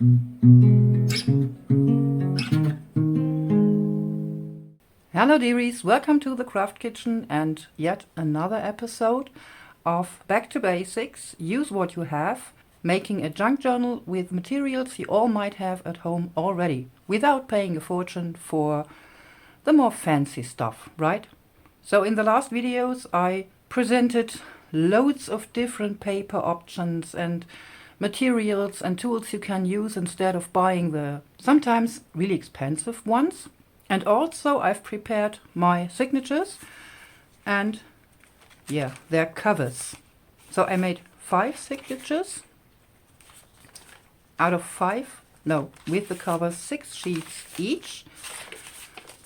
Hello dearies, welcome to the Craft Kitchen and yet another episode of Back to Basics, Use What You Have, making a junk journal with materials you all might have at home already, without paying a fortune for the more fancy stuff, right? So in the last videos I presented loads of different paper options and materials and tools you can use instead of buying the sometimes really expensive ones. And also I've prepared my signatures and yeah, their covers. So I made 5 signatures out of 5, no, with the covers 6 sheets each.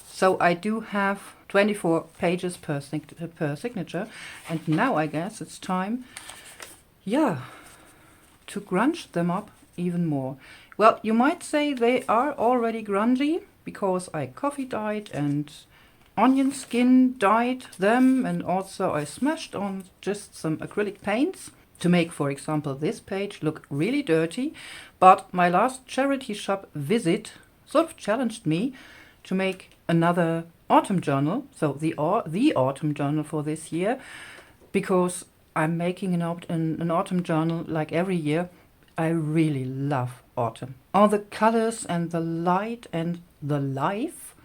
So I do have 24 pages per signature. And now I guess it's time, yeah, to grunge them up even more. Well, you might say they are already grungy because I coffee dyed and onion skin dyed them, and also I smashed on just some acrylic paints to make, for example, this page look really dirty. But my last charity shop visit sort of challenged me to make another autumn journal, so the autumn journal for this year, because I'm making an autumn journal like every year. I really love autumn. All the colors and the light and the life,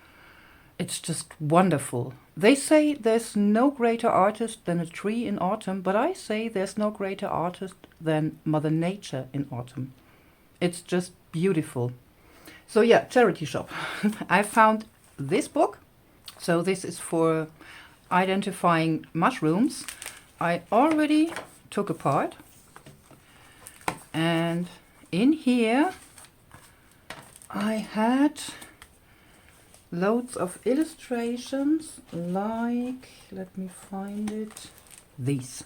it's just wonderful. They say there's no greater artist than a tree in autumn, but I say there's no greater artist than Mother Nature in autumn. It's just beautiful. So yeah, charity shop. I found this book. So this is for identifying mushrooms. I already took apart, and in here I had loads of illustrations, like, let me find it, these.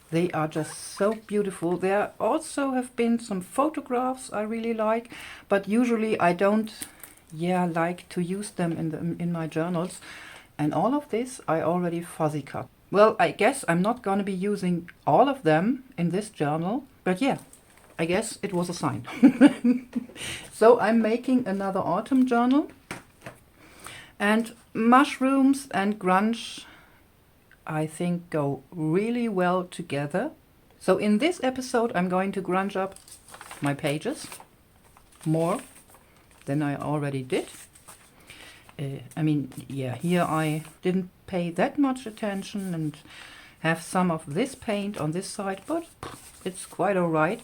They are just so beautiful. There also have been some photographs I really like, but usually I don't like to use them in my journals. And all of this I already fuzzy cut. Well, I guess I'm not going to be using all of them in this journal, but yeah, I guess it was a sign. So I'm making another autumn journal, and mushrooms and grunge I think go really well together. So in this episode I'm going to grunge up my pages more than I already did. I mean, yeah, here I didn't pay that much attention and have some of this paint on this side, but it's quite alright.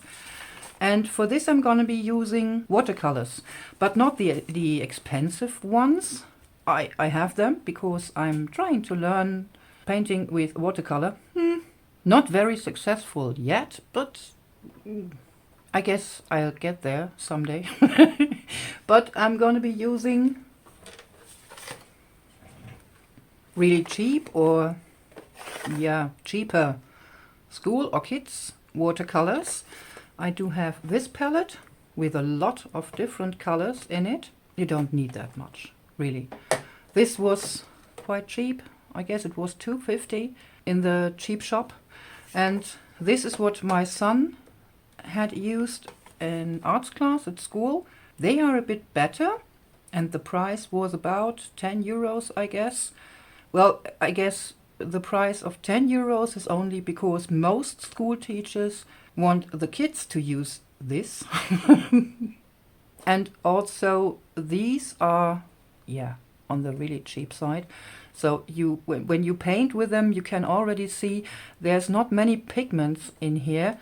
And for this I'm going to be using watercolors, but not the expensive ones. I have them because I'm trying to learn painting with watercolor. Not very successful yet, but I guess I'll get there someday. But I'm going to be using really cheap or cheaper school or kids watercolors. I do have this palette with a lot of different colors in it. You don't need that much, really. This was quite cheap. I guess it was $2.50 in the cheap shop. And this is what my son had used in arts class at school. They are a bit better, and the price was about 10 euros, I guess. Well, I guess the price of 10 euros is only because most school teachers want the kids to use this. And also these are, on the really cheap side. So when you paint with them, you can already see there's not many pigments in here,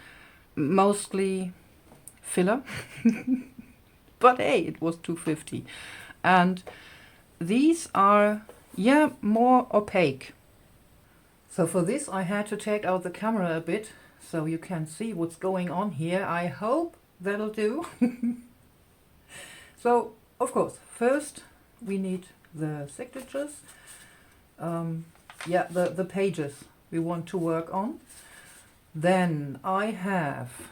mostly filler. But hey, it was $2.50. And these are more opaque. So for this I had to take out the camera a bit so you can see what's going on here. I hope that'll do. So of course, first we need the signatures, the pages we want to work on. Then I have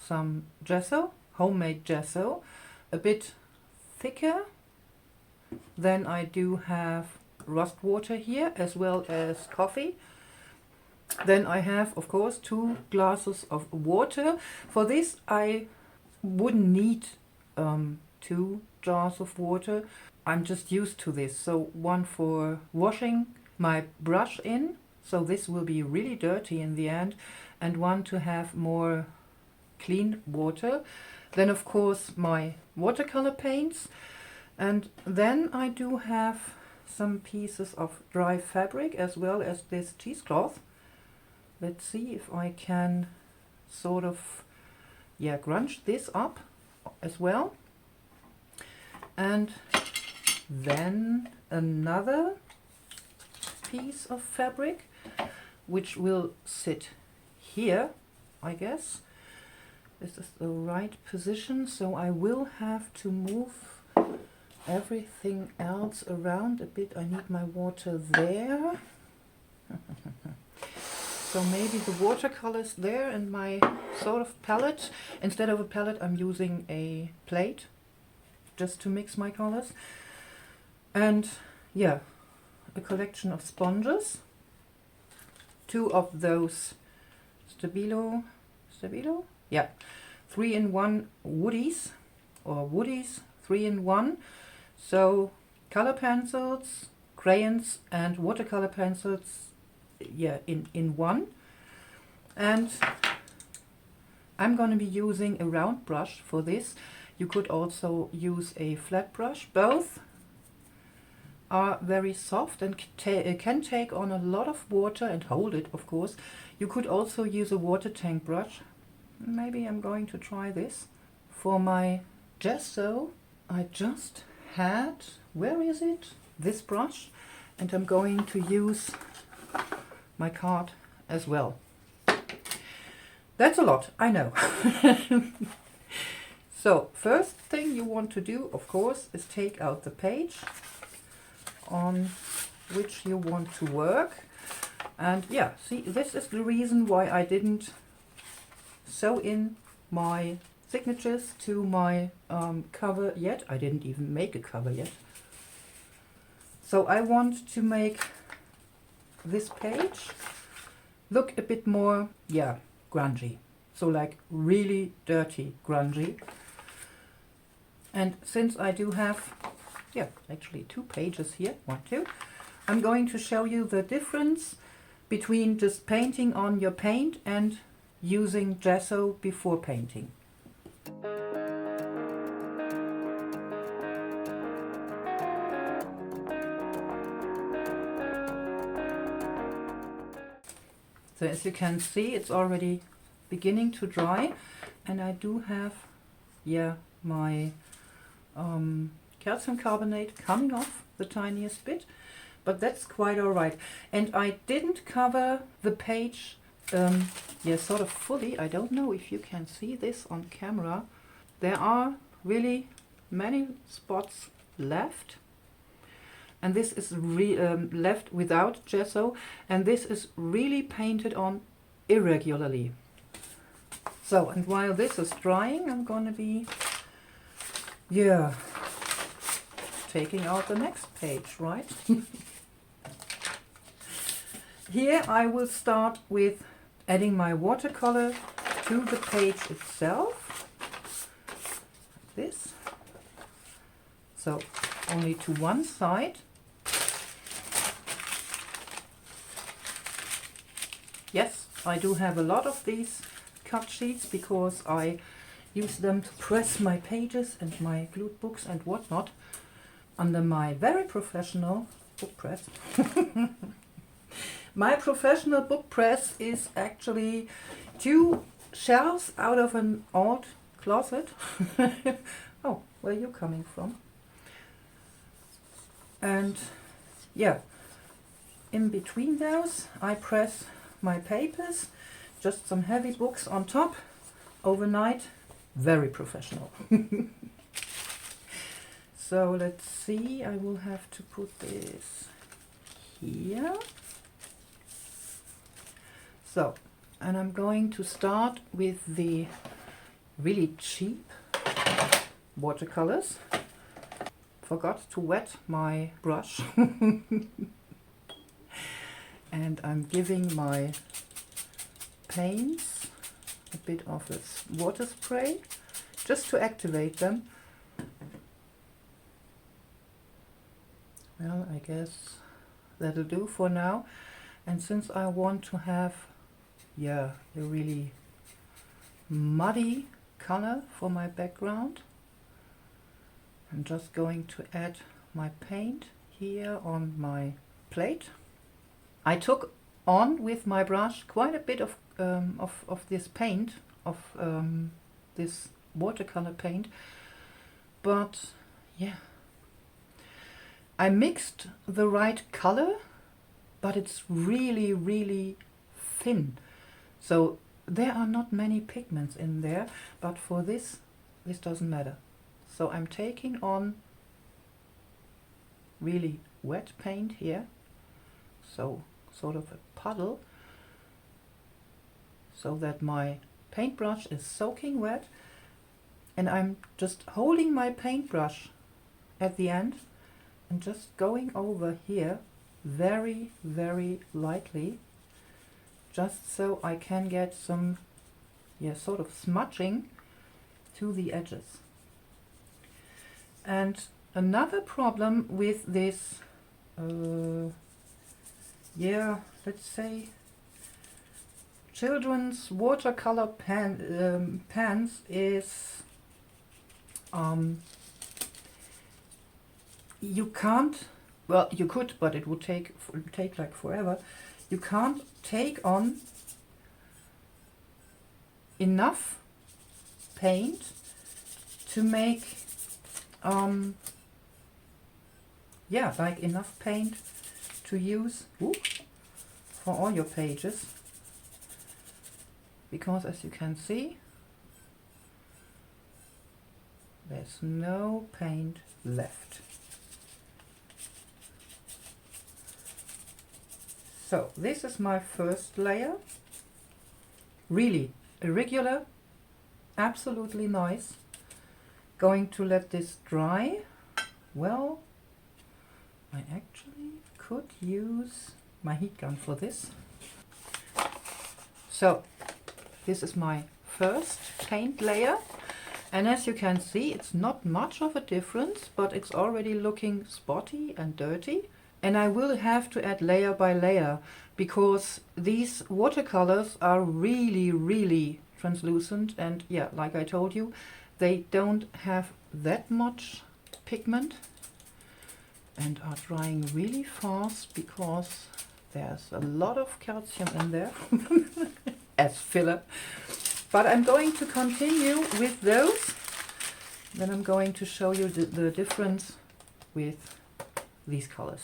some gesso, homemade gesso, a bit thicker. Then I do have rust water here as well as coffee. Then I have, of course, 2 glasses of water. For this I wouldn't need 2 jars of water. I'm just used to this. So one for washing my brush in, so this will be really dirty in the end, and one to have more clean water. Then of course my watercolor paints, and then I do have some pieces of dry fabric as well as this cheesecloth. Let's see if I can sort of grunge this up as well. And then another piece of fabric which will sit here, I guess. This is the right position, so I will have to move everything else around a bit. I need my water there. So maybe the watercolors there and my sort of palette. Instead of a palette, I'm using a plate just to mix my colors. And yeah, a collection of sponges. 2 of those Stabilo? Yeah, 3-in-1 woodies, or woodies 3-in-1. So color pencils, crayons and watercolor pencils, yeah, in one. And I'm going to be using a round brush for this. You could also use a flat brush. Both are very soft and can take on a lot of water and hold it, of course. You could also use a water tank brush. Maybe I'm going to try this. For my gesso, I just had, where is it? This brush, and I'm going to use my card as well. That's a lot, I know. So first thing you want to do, of course, is take out the page on which you want to work. And yeah, see, this is the reason why I didn't sew in my signatures to my cover yet. I didn't even make a cover yet. So I want to make this page look a bit more, yeah, grungy. So like really dirty grungy. And since I do have, yeah, actually 2 pages here, 1, 2, I'm going to show you the difference between just painting on your paint and using gesso before painting. So as you can see, it's already beginning to dry, and I do have, yeah, my calcium carbonate coming off the tiniest bit, but that's quite alright. And I didn't cover the page, yeah, sort of fully. I don't know if you can see this on camera. There are really many spots left. And this is left without gesso, and this is really painted on irregularly. So, and while this is drying, I'm going to be, yeah, taking out the next page, right? Here I will start with adding my watercolor to the page itself, like this. So only to one side. Yes, I do have a lot of these cut sheets because I use them to press my pages and my glued books and whatnot under my very professional book press. My professional book press is actually 2 shelves out of an old closet. Oh, where are you coming from? And yeah, in between those I press my papers, just some heavy books on top, overnight, very professional. So let's see, I will have to put this here. So, and I'm going to start with the really cheap watercolors. Forgot to wet my brush. And I'm giving my paints a bit of a water spray just to activate them. Well, I guess that'll do for now. And since I want to have, yeah, a really muddy color for my background, I'm just going to add my paint here on my plate. I took on with my brush quite a bit of this paint, of this watercolor paint, but yeah, I mixed the right color, but it's really, really thin. So there are not many pigments in there, but for this doesn't matter. So I'm taking on really wet paint here, so sort of a puddle, so that my paintbrush is soaking wet, and I'm just holding my paintbrush at the end and just going over here very, very lightly, just so I can get some, yeah, sort of smudging to the edges. And another problem with this, yeah, let's say children's watercolor pans is you can't, well, you could, but it would take like forever. You can't take on enough paint to make yeah, like enough paint to use for all your pages, because as you can see, there's no paint left. So this is my first layer, really irregular, absolutely nice. Going to let this dry. Well, I actually could use my heat gun for this. So this is my first paint layer, and as you can see, it's not much of a difference, but it's already looking spotty and dirty. And I will have to add layer by layer, because these watercolors are really, really translucent, and yeah, like I told you, they don't have that much pigment and are drying really fast because there's a lot of calcium in there as filler. But I'm going to continue with those. Then I'm going to show you the difference with these colors.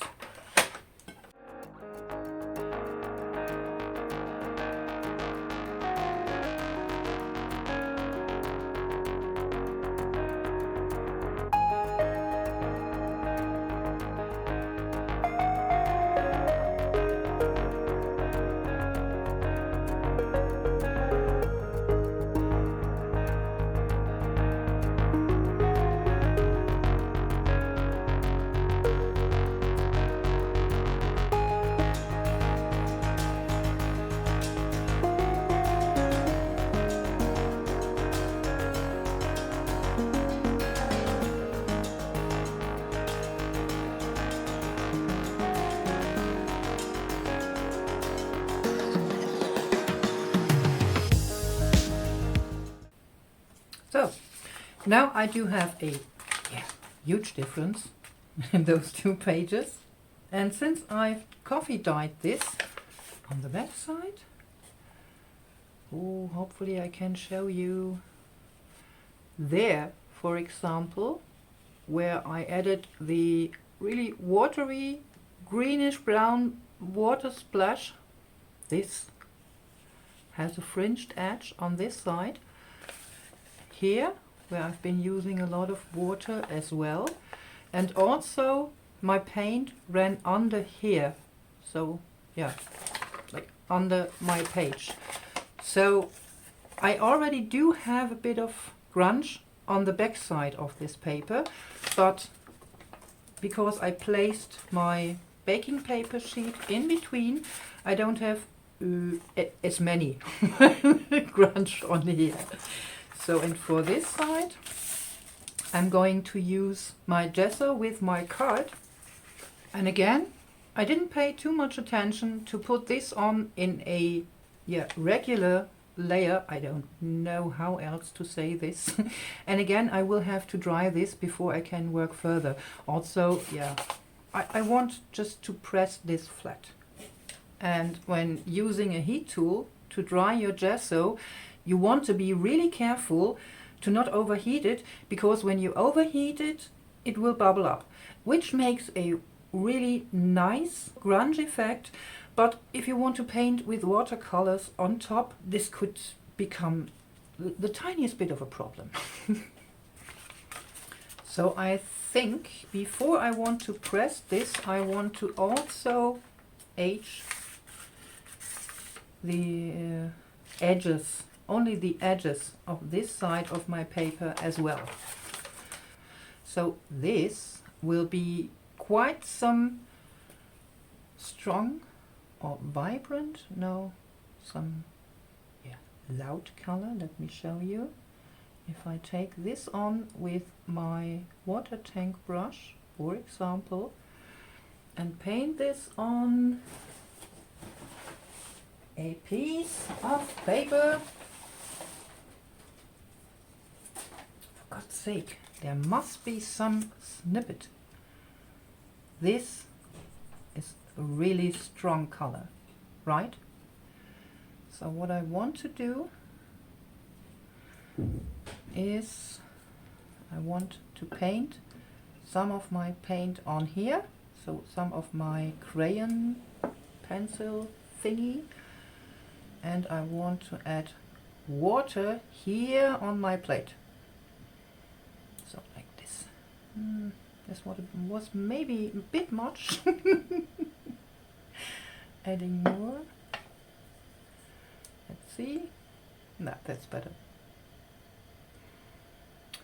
So now I do have a huge difference in those two pages. And since I've coffee dyed this on the back side, hopefully I can show you there, for example, where I added the really watery greenish brown water splash. This has a fringed edge on this side. Here, where I've been using a lot of water as well, and also my paint ran under here, so yeah, like under my page. So I already do have a bit of grunge on the back side of this paper, but because I placed my baking paper sheet in between, I don't have as many grunge on here. So, and for this side, I'm going to use my gesso with my card. And again, I didn't pay too much attention to put this on in a regular layer. I don't know how else to say this. And again, I will have to dry this before I can work further. Also, I want just to press this flat. And when using a heat tool to dry your gesso, you want to be really careful to not overheat it, because when you overheat it, it will bubble up, which makes a really nice grunge effect. But if you want to paint with watercolors on top, this could become the tiniest bit of a problem. So I think before I want to press this, I want to also age the edges, only the edges of this side of my paper as well. So this will be quite some strong or vibrant, no, some loud color. Let me show you. If I take this on with my water tank brush, for example, and paint this on a piece of paper, for God's sake, there must be some snippet. This is a really strong color, right? So what I want to do is I want to paint some of my paint on here, so some of my crayon pencil thingy, and I want to add water here on my plate. So like this. This was maybe a bit much. Adding more. Let's see. No, that's better.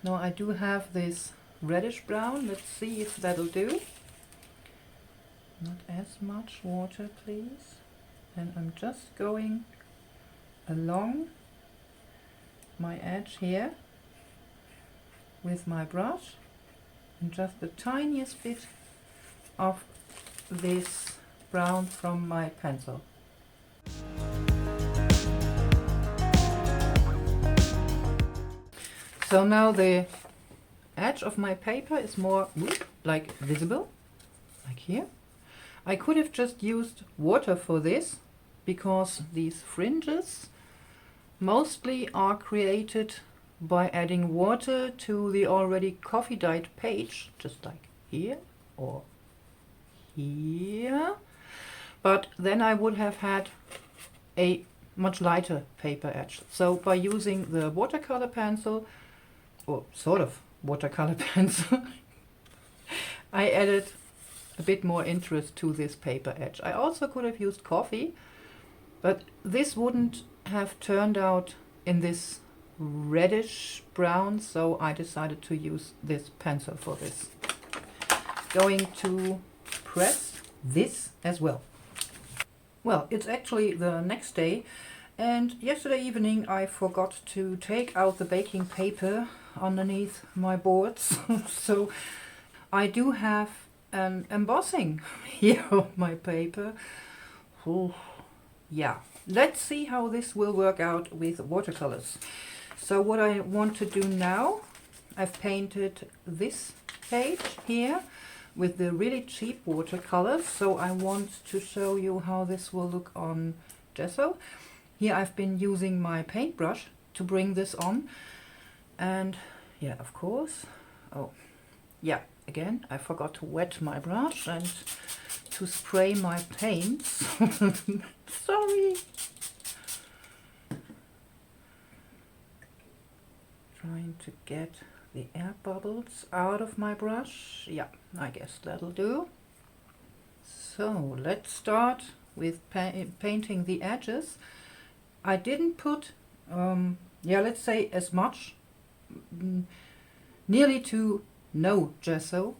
Now I do have this reddish brown. Let's see if that'll do. Not as much water, please. And I'm just going along my edge here with my brush, and just the tiniest bit of this brown from my pencil. So now the edge of my paper is more like visible, like here. I could have just used water for this, because these fringes mostly are created by adding water to the already coffee dyed page, just like here or here. But then I would have had a much lighter paper edge. So by using the watercolor pencil, or sort of watercolor pencil, I added a bit more interest to this paper edge. I also could have used coffee, but this wouldn't have turned out in this reddish brown, so I decided to use this pencil for this. Going to press this as well. Well, it's actually the next day, and yesterday evening I forgot to take out the baking paper underneath my boards. So I do have an embossing here on my paper. Oh, yeah, let's see how this will work out with watercolors. So what I want to do now, I've painted this page here with the really cheap watercolors, so I want to show you how this will look on gesso. Here I've been using my paintbrush to bring this on, and yeah, of course, oh yeah, again I forgot to wet my brush and to spray my paints. Sorry. Trying to get the air bubbles out of my brush. Yeah, I guess that'll do. So let's start with painting the edges. I didn't put, let's say as much, nearly to no gesso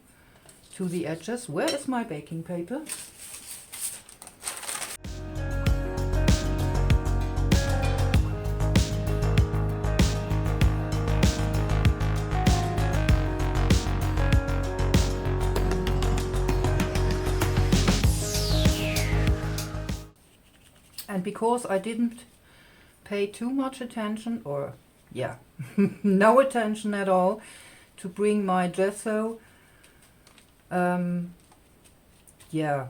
to the edges. Where is my baking paper? because I didn't pay too much attention, or yeah, no attention at all, to bring my gesso, yeah,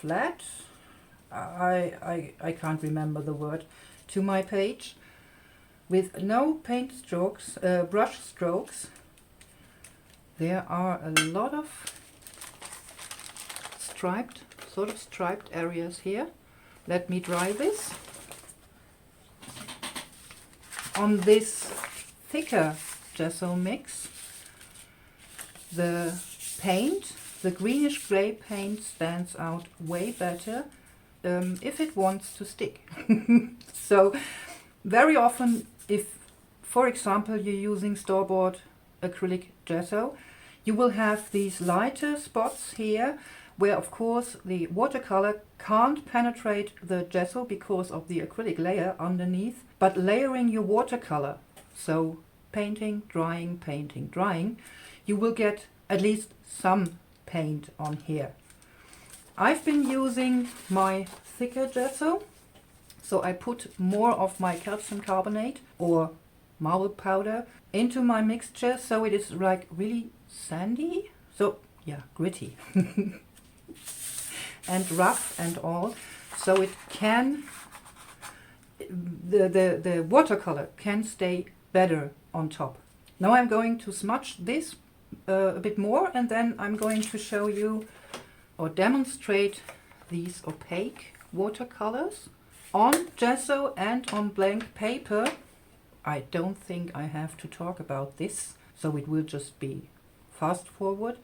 flat, I can't remember the word, to my page with no paint strokes, brush strokes. There are a lot of striped areas here. Let me dry this. On this thicker gesso mix, the paint, the greenish grey paint, stands out way better if it wants to stick. So very often, if for example you're using store-bought acrylic gesso, you will have these lighter spots here where of course the watercolor can't penetrate the gesso because of the acrylic layer underneath, but layering your watercolor, so painting, drying, you will get at least some paint on here. I've been using my thicker gesso, so I put more of my calcium carbonate or marble powder into my mixture, so it is like really sandy, so yeah, gritty and rough and all, so it can, the watercolor can stay better on top. Now I'm going to smudge this a bit more, and then I'm going to show you or demonstrate these opaque watercolors on gesso and on blank paper. I don't think I have to talk about this, so it will just be fast forward.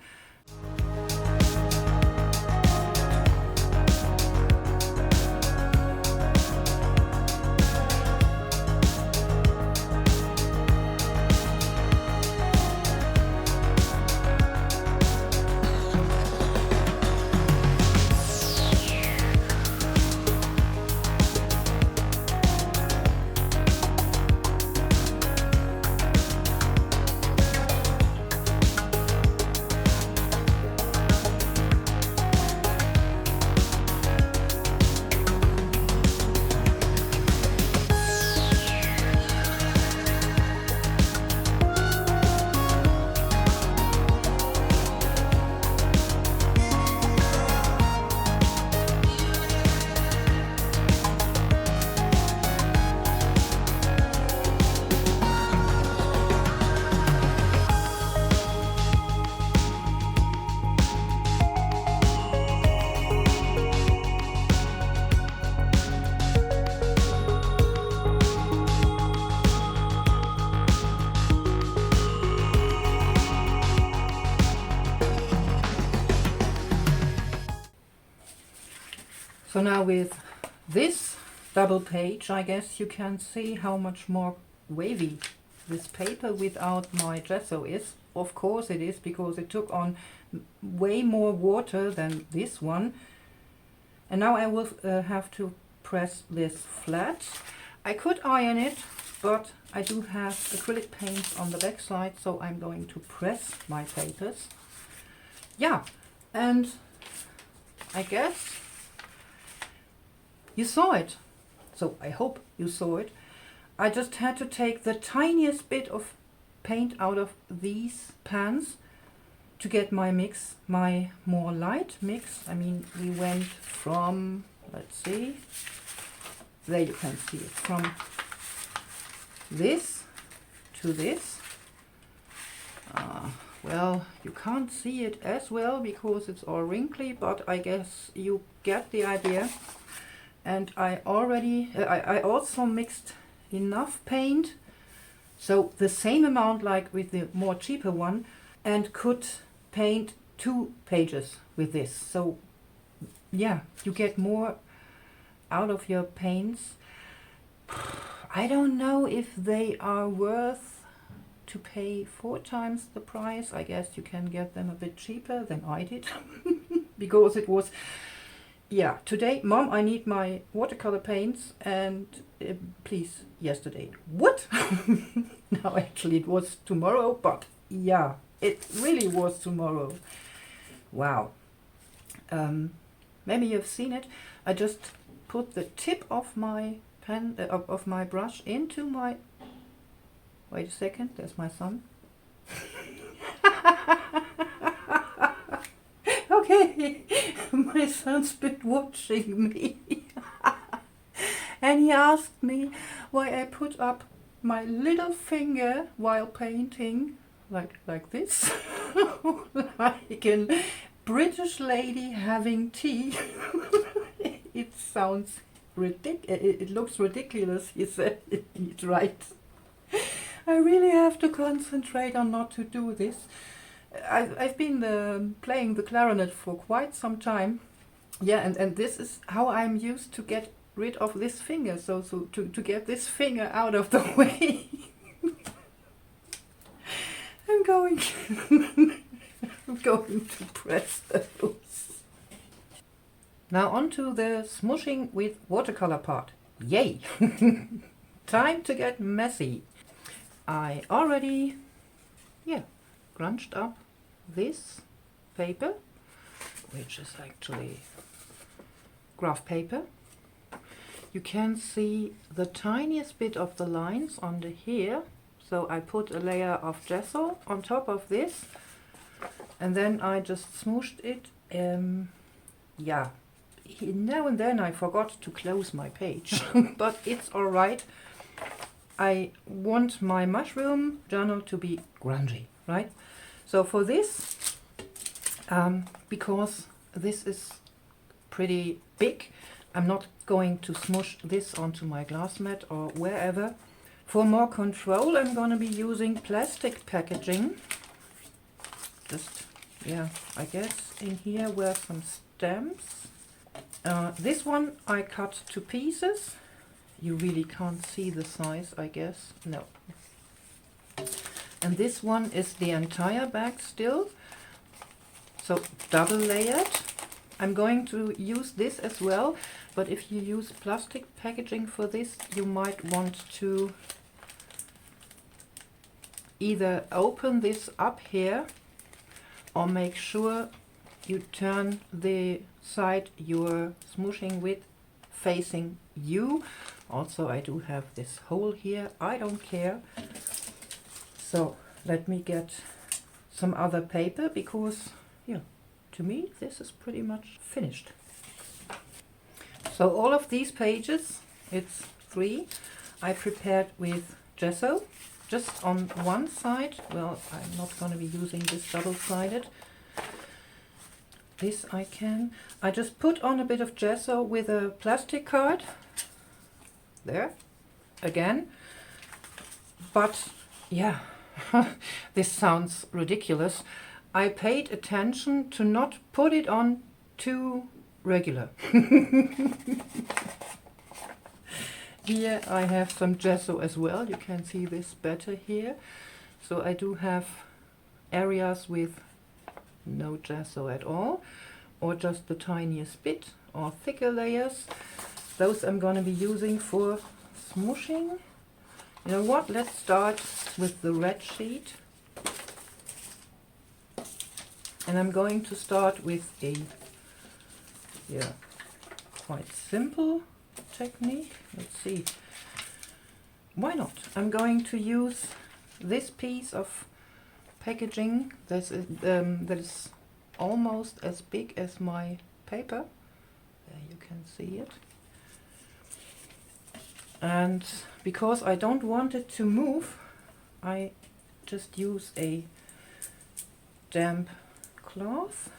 So now with this double page, I guess you can see how much more wavy this paper without my gesso is. Of course it is, because it took on way more water than this one. And now I will have to press this flat. I could iron it, but I do have acrylic paint on the back side, so I'm going to press my papers. Yeah, and I guess you saw it. So I hope you saw it. I just had to take the tiniest bit of paint out of these pans to get my mix, my more light mix. I mean, we went from, let's see, there you can see it, from this to this. Well, you can't see it as well because it's all wrinkly, but I guess you get the idea. And I also mixed enough paint, so the same amount like with the more cheaper one, and could paint 2 pages with this. So yeah, you get more out of your paints. I don't know if they are worth to pay 4 times the price. I guess you can get them a bit cheaper than I did because it was, yeah, today, Mom, I need my watercolor paints, and please, yesterday. What? No, actually it was tomorrow, but yeah, it really was tomorrow. Wow. Maybe you've seen it. I just put the tip of my pen, of my brush into my, wait a second, there's my son. Okay, my son's been watching me. And he asked me why I put up my little finger while painting like this. Like a British lady having tea. It sounds ridiculous. It looks ridiculous, he said. He's right. I really have to concentrate on not to do this. I've been playing the clarinet for quite some time. Yeah, and this is how I'm used to get rid of this finger. So to get this finger out of the way. I'm going to press those. Now on to the smooshing with watercolor part. Yay! Time to get messy. I already, grunged up this paper, which is actually graph paper. You can see the tiniest bit of the lines under here. So I put a layer of gesso on top of this, and then I just smooshed it. Now and then I forgot to close my page, but it's alright. I want my mushroom journal to be grungy, right? So for this, because this is pretty big, I'm not going to smush this onto my glass mat or wherever. For more control, I'm going to be using plastic packaging. Just, I guess in here were some stamps. This one I cut to pieces. You really can't see the size, I guess. No. And this one is the entire bag still. So double layered. I'm going to use this as well, but if you use plastic packaging for this, you might want to either open this up here or make sure you turn the side you're smooshing with facing you. Also, I do have this hole here. I don't care. So let me get some other paper because, to me, this is pretty much finished. So all of these pages, it's 3, I prepared with gesso, just on one side. Well, I'm not going to be using this double-sided. This I just put on a bit of gesso with a plastic card. There, again. But, this sounds ridiculous. I paid attention to not put it on too regular. Here I have some gesso as well. You can see this better here. So I do have areas with no gesso at all, or just the tiniest bit, or thicker layers. Those I'm going to be using for smooshing. You know what? Let's start with the red sheet. And I'm going to start with a quite simple technique. Let's see. Why not? I'm going to use this piece of packaging that is almost as big as my paper. There you can see it. And because I don't want it to move, I just use a damp cloth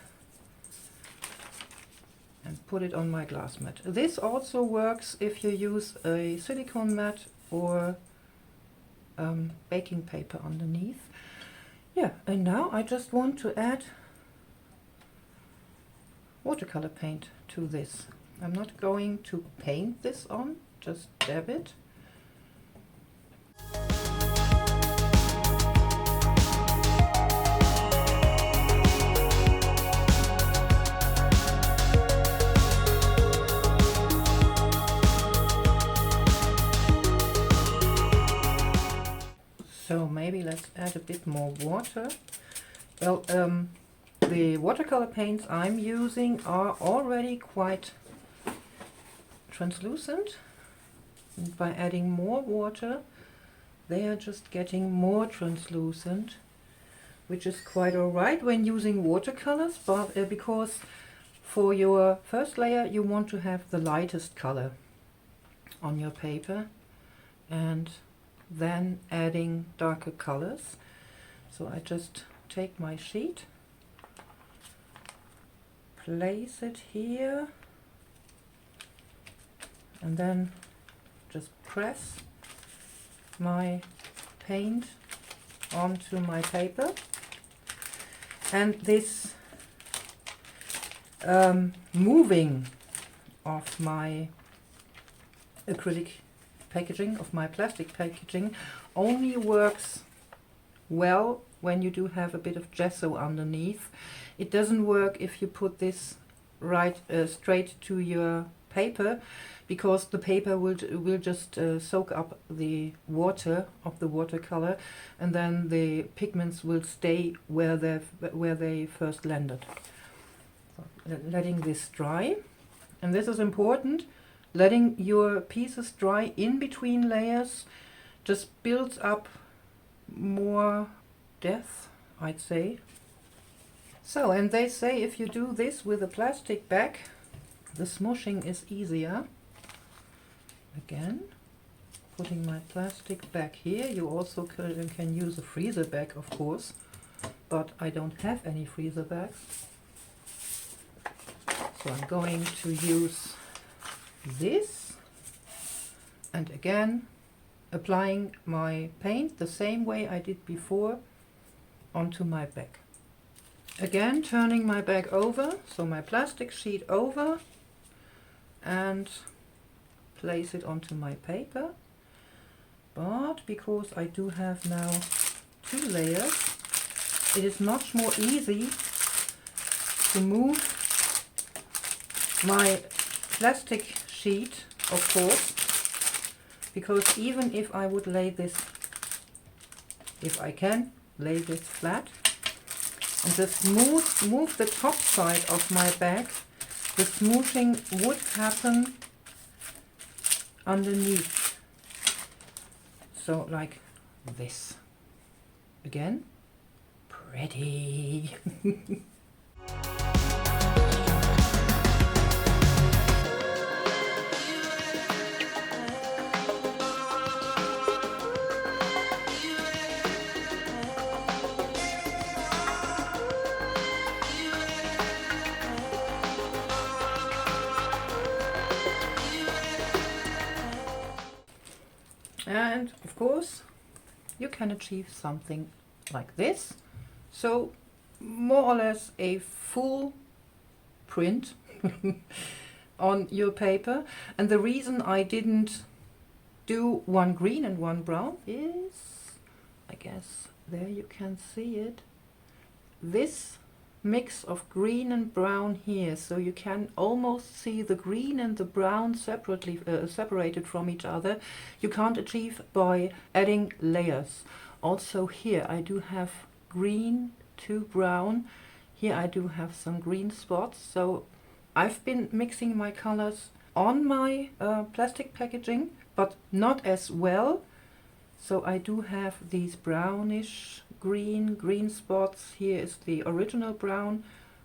and put it on my glass mat. This also works if you use a silicone mat or baking paper underneath. And now I just want to add watercolor paint to this. I'm not going to paint this on, just dab it. So maybe let's add a bit more water. Well, the watercolor paints I'm using are already quite translucent. And by adding more water, they are just getting more translucent, which is quite alright when using watercolors, but because for your first layer you want to have the lightest color on your paper, and then adding darker colors. So I just take my sheet, place it here, and then just press my paint onto my paper. And this moving of my acrylic packaging, of my plastic packaging, only works well when you do have a bit of gesso underneath. It doesn't work if you put this right straight to your paper, because the paper will just soak up the water of the watercolor, and then the pigments will stay where they first landed. So, letting this dry, and this is important. Letting your pieces dry in between layers just builds up more depth, I'd say. So, and they say if you do this with a plastic bag, the smooshing is easier. Again, putting my plastic bag here. You also can use a freezer bag, of course, but I don't have any freezer bags. So I'm going to use this, and again applying my paint the same way I did before onto my bag. Again turning my bag over, so my plastic sheet over, and place it onto my paper. But because I do have now 2 layers, it is much more easy to move my plastic sheet, of course, because even if I would lay this, if I can lay this flat and just move the top side of my bag, the smoothing would happen underneath. So like this. Again, pretty. And of course you can achieve something like this. So more or less a full print on your paper. And the reason I didn't do one green and one brown is, I guess there you can see it, this mix of green and brown here, so you can almost see the green and the brown separately separated from each other. You can't achieve by adding layers. Also here I do have green to brown, here I do have some green spots, so I've been mixing my colors on my plastic packaging, but not as well. So I do have these brownish green spots. Here is the original brown.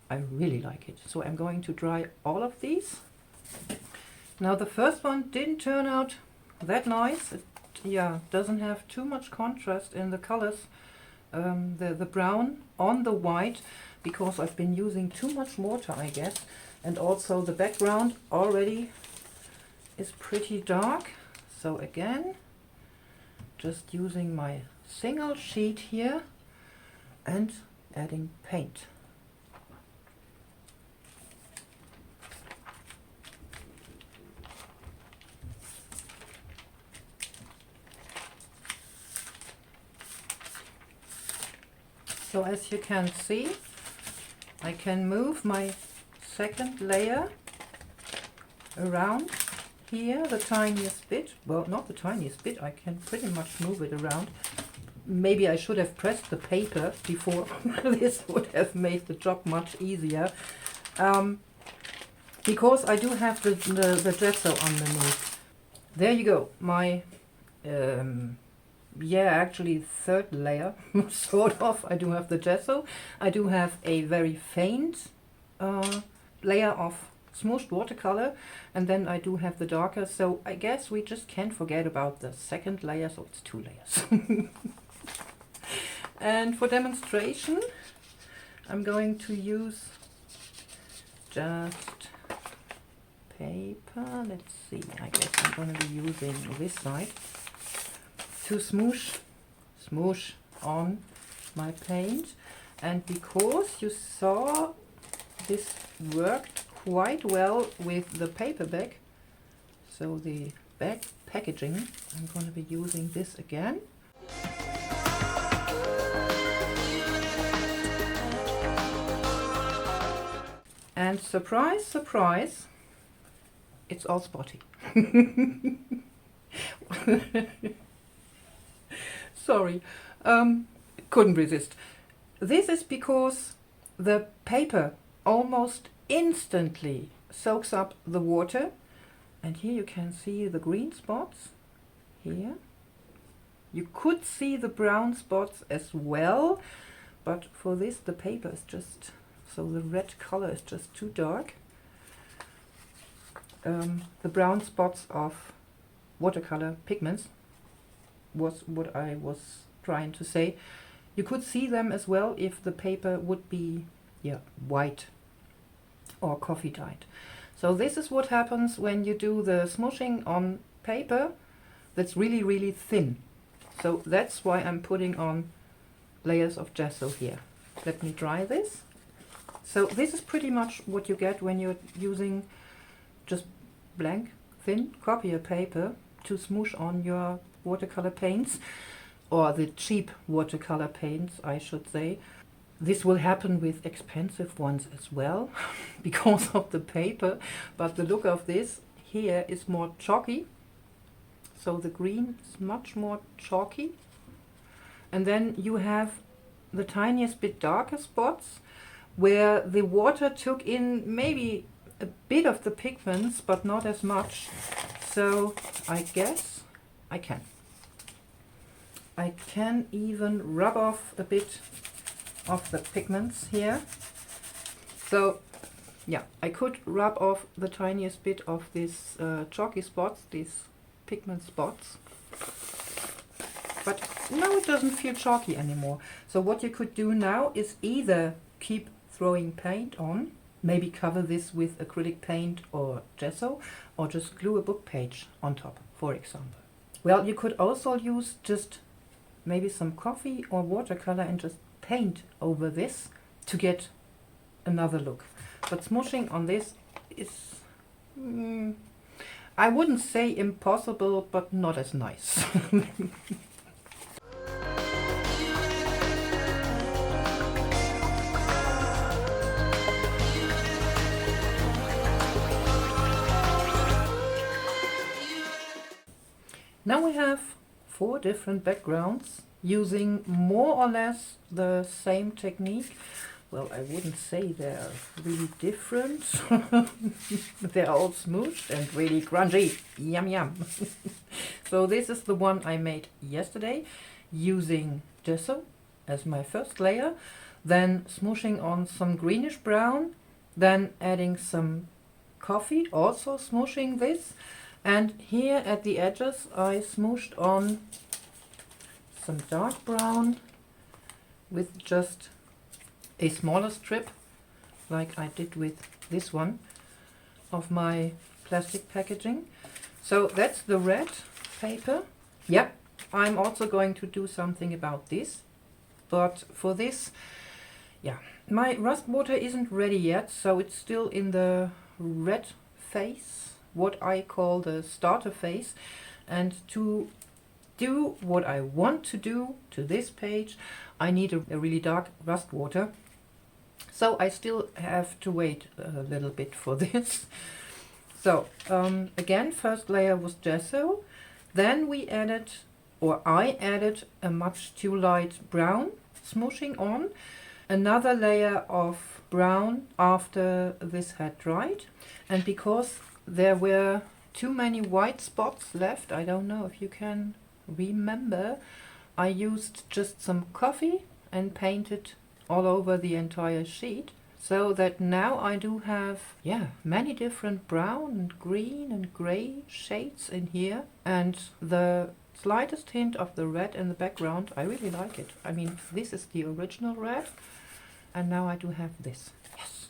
I really like it. So I'm going to dry all of these. Now the first one didn't turn out that nice. It doesn't have too much contrast in the colors, the brown on the white, because I've been using too much mortar, I guess. And also the background already is pretty dark. So again, just using my single sheet here and adding paint. So as you can see, I can move my second layer around here the tiniest bit. Well, not the tiniest bit, I can pretty much move it around. Maybe I should have pressed the paper before. This would have made the job much easier. because I do have the gesso underneath. There you go, my yeah, actually third layer, sort of. I do have the gesso. I do have a very faint layer of smooshed watercolor, and then I do have the darker, so I guess we just can't forget about the second layer, so it's 2 layers. And for demonstration, I'm going to use just paper. Let's see, I guess I'm going to be using this side to smoosh on my paint. And because you saw this worked quite well with the paperback, so the back packaging, I'm going to be using this again. And surprise, surprise, it's all spotty. Sorry, couldn't resist. This is because the paper almost instantly soaks up the water, and here you can see the green spots. Here you could see the brown spots as well, but for this the paper is just, so the red color is just too dark. The brown spots of watercolor pigments was what I was trying to say. You could see them as well if the paper would be, yeah, white or coffee dyed. So this is what happens when you do the smooshing on paper that's really, really thin. So that's why I'm putting on layers of gesso here. Let me dry this. So this is pretty much what you get when you're using just blank, thin copier paper to smoosh on your watercolor paints, or the cheap watercolor paints, I should say. This will happen with expensive ones as well, because of the paper, but the look of this here is more chalky. So the green is much more chalky. And then you have the tiniest bit darker spots, where the water took in maybe a bit of the pigments, but not as much. So I guess I can even rub off a bit of the pigments here. So yeah, I could rub off the tiniest bit of these chalky spots, these pigment spots. But now it doesn't feel chalky anymore. So what you could do now is either keep throwing paint on, maybe cover this with acrylic paint or gesso, or just glue a book page on top, for example. Well, you could also use just maybe some coffee or watercolor and just paint over this to get another look. But smooshing on this is, I wouldn't say impossible, but not as nice. Now we have 4 different backgrounds using more or less the same technique. Well, I wouldn't say they're really different. They're all smooshed and really grungy. Yum yum. So this is the one I made yesterday using gesso as my first layer, then smooshing on some greenish brown, then adding some coffee, also smooshing this. And here at the edges I smooshed on some dark brown with just a smaller strip, like I did with this one of my plastic packaging. So that's the red paper. Yep, I'm also going to do something about this. But for this, yeah, my rust water isn't ready yet, so it's still in the red phase, what I call the starter phase. And to do what I want to do to this page, I need a really dark rust water. So I still have to wait a little bit for this. So again, first layer was gesso. Then we added, or I added, a much too light brown, smooshing on. another layer of brown after this had dried. And because there were too many white spots left, I don't know if you can remember, I used just some coffee and painted all over the entire sheet. So that now I do have, yeah, many different brown and green and grey shades in here. And the slightest hint of the red in the background, I really like it. I mean, this is the original red. And now I do have this. Yes.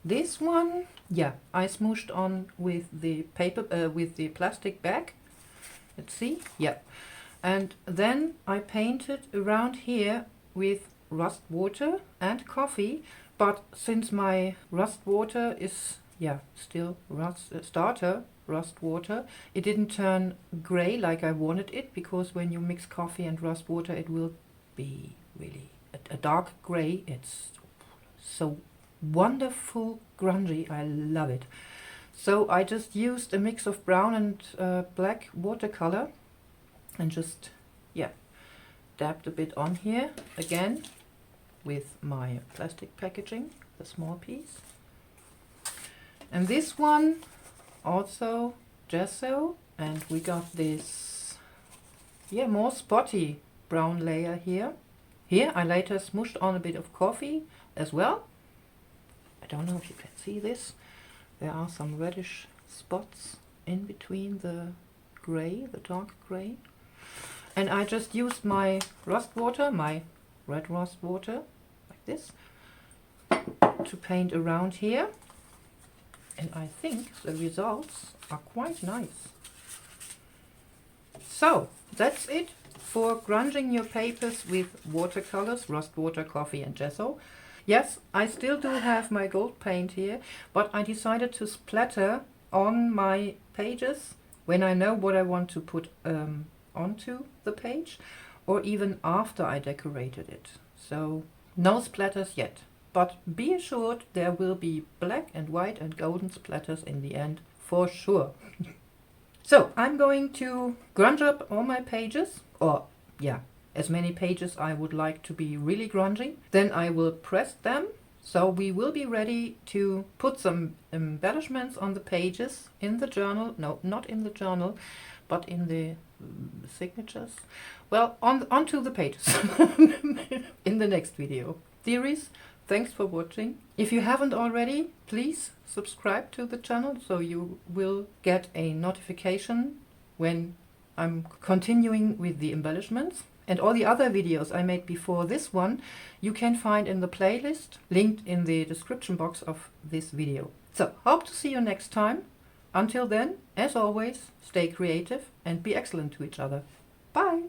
This one, yeah, I smooshed on with the paper, with the plastic bag. Let's see, yeah. And then I painted around here with rust water and coffee. But since my rust water is, yeah, still starter rust water, it didn't turn grey like I wanted it, because when you mix coffee and rust water, it will be really a dark grey. It's so wonderful grungy. I love it. So I just used a mix of brown and black watercolor and just, yeah, dabbed a bit on here again with my plastic packaging, the small piece. And this one also gesso, and we got this, yeah, more spotty brown layer here. Here I later smooshed on a bit of coffee as well. I don't know if you can see this. There are some reddish spots in between the grey, the dark grey. And I just used my rust water, my red rust water, like this, to paint around here. And I think the results are quite nice. So that's it for grunging your papers with watercolors, rust water, coffee and gesso. Yes, I still do have my gold paint here, but I decided to splatter on my pages when I know what I want to put onto the page, or even after I decorated it. So no splatters yet, but be assured there will be black and white and golden splatters in the end for sure. So I'm going to grunge up all my pages, or yeah, as many pages I would like to be really grungy. Then I will press them, so we will be ready to put some embellishments on the pages in the journal. No, not in the journal, but in the signatures. Well, onto the pages in the next video. Dearies, thanks for watching. If you haven't already, please subscribe to the channel so you will get a notification when I'm continuing with the embellishments. And all the other videos I made before this one, you can find in the playlist linked in the description box of this video. So, hope to see you next time. Until then, as always, stay creative and be excellent to each other. Bye!